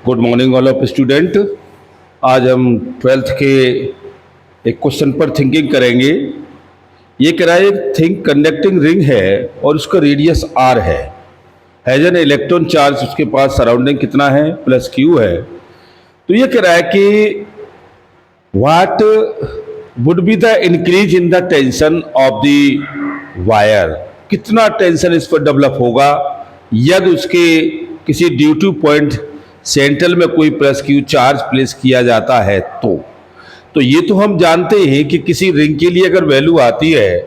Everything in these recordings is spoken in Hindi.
Good morning all of student. आज हम ट्वेल्थ के एक क्वेश्चन पर थिंकिंग करेंगे। ये कह रहा है एक थिंक कंडक्टिंग रिंग है और उसका radius r has an electron charge उसके पास सराउंडिंग कितना है प्लस q है। तो ये कह रहा है कि what would be the increase in the tension of the wire, कितना टेंशन इस पर डेवलप होगा यदि उसके किसी ड्यू टू पॉइंट सेंट्रल में कोई प्लस क्यू चार्ज प्लेस किया जाता है। तो ये तो हम जानते हैं कि किसी रिंग के लिए अगर वैल्यू आती है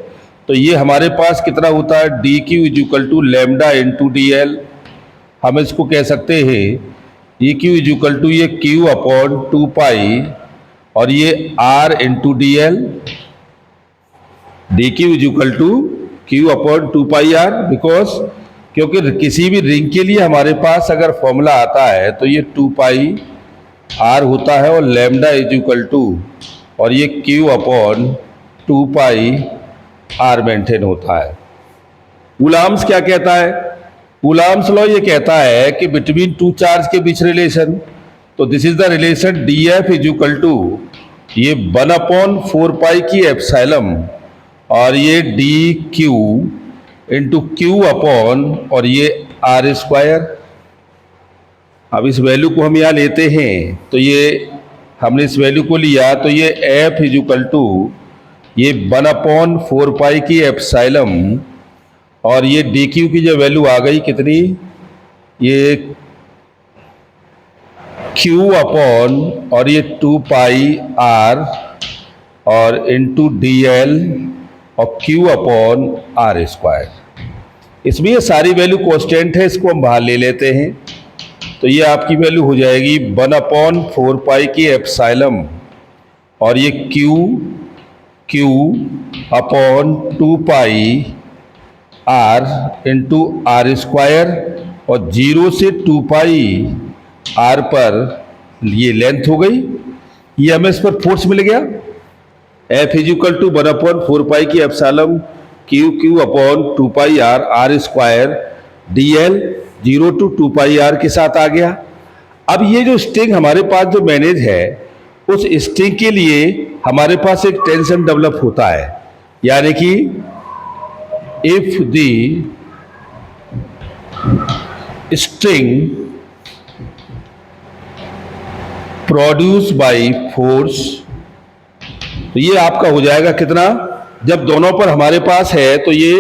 तो ये हमारे पास कितना होता है, d q is equal to lambda into D l. हम इसको कह सकते हैं d q is equal to ये क्यू अपॉन 2 पाई और ये r into D l. D q is equal to q upon 2 pi r, because क्योंकि किसी भी रिंग के लिए हमारे पास अगर फॉर्मूला आता है तो ये 2 पाई आर होता है और लेमडा इज इक्वल टू और ये q upon 2 pi r maintain होता है। कूलॉम्स क्या कहता है? कूलॉम्स लॉ ये कहता है कि बिटवीन टू चार्ज के बीच रिलेशन, तो this is the relation d f is equal to ये 1/4 पाई की एप्सिलॉन और ये d q into q upon और ये आर स्क्वायर। अब इस वैल्यू को हम यहाँ लेते हैं तो ये हमने इस वैल्यू को लिया तो ये एफ इज इक्वल टू ये 1/4 पाई की एप्सिलॉन और ये डी क्यू की जो वैल्यू आ गई कितनी, ये क्यू अपॉन और ये 2 पाई आर और इंटू डी एल और क्यू अपॉन आर स्क्वायर। इसमें ये सारी वैल्यू कांस्टेंट है, इसको हम बाहर ले लेते हैं तो ये आपकी वैल्यू हो जाएगी 1/4 पाई की एप्सिलॉन और ये q upon 2 pi r into r square और 0 से 2 पाई आर पर ये लेंथ हो गई। ये हमें इस पर फोर्स मिल गया, f is equal to 1/4 pi की epsilon Q upon 2 pi r r square d l 0 to 2 pi r के साथ आ गया। अब ये जो स्ट्रिंग हमारे पास जो मैनेज है उस स्ट्रिंग के लिए हमारे पास एक टेंशन डेवलप होता है, यानी कि if the string produce by force, तो ये आपका हो जाएगा कितना, जब दोनों पर हमारे पास है तो ये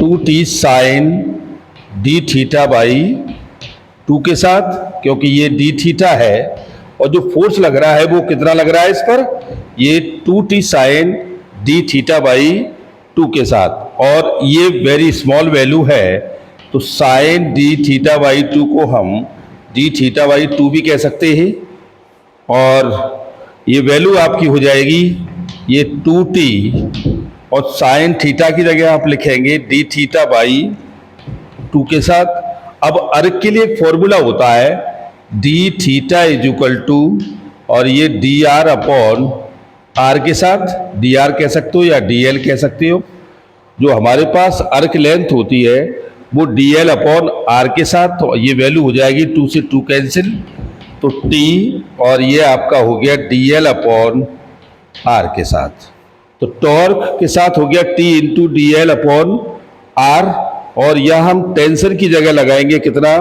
2t sign D theta by 2 के साथ, क्योंकि ये डी थीटा है और जो फोर्स लग रहा है वो कितना लग रहा है इस पर, ये 2t sign D theta by 2 के साथ और ये वेरी स्मॉल वैल्यू है तो साइन डी थीटा बाई 2 को हम डी थीटा बाई 2 भी कह सकते हैं और ये वैल्यू आपकी हो जाएगी ये 2t और साइन थीटा की जगह आप लिखेंगे डी थीटा बाई 2 के साथ। अब अर्क के लिए एक फॉर्मूला होता है d theta is equal to और ये डी आर अपॉन आर के साथ, डी आर कह सकते हो या डी एल कह सकते हो। जो हमारे पास अर्क लेंथ होती है वो डी एल अपॉन आर के साथ, तो ये वैल्यू हो जाएगी 2 से 2 कैंसिल तो टी और ये आपका हो गया डी एल अपॉन आर के साथ। तो टॉर्क के साथ हो गया t into D l upon r और यह हम टेंशन की जगह लगाएंगे कितना,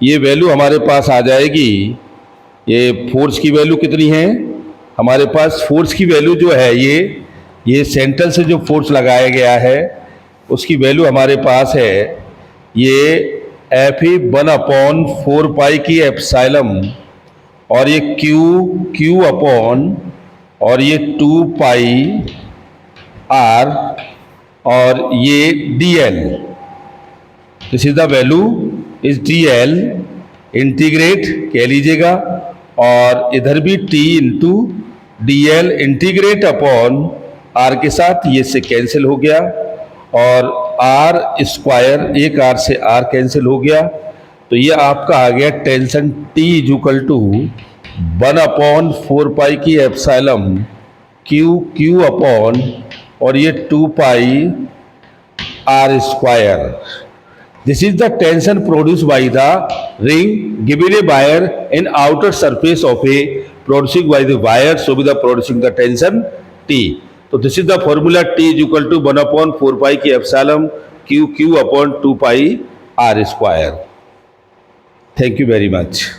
ये वैल्यू हमारे पास आ जाएगी, ये फोर्स की वैल्यू कितनी है हमारे पास, फोर्स की वैल्यू जो है ये सेंट्रल से जो फोर्स लगाया गया है उसकी वैल्यू हमारे पास है ये एफ ई 1/4 पाई की एप्सिलॉन और ये क्यू अपॉन और ये 2 पाई आर और ये D L, this is the value is D L, integrate कह लीजिएगा और इधर भी T into D L integrate upon R के साथ, ये से कैंसिल हो गया और आर स्क्वायर, एक आर से आर कैंसिल हो गया तो ये आपका आ गया tension T is equal to 1/4 pi की एप्सिलॉन क्यू अपॉन और ये 2 pi R square. This is the tension produced by the ring given a wire in outer surface of a producing by the wire, so be the producing the tension T. So this is the formula T is equal to 1 upon 4 pi k epsilon Q upon 2 pi R square. Thank you very much.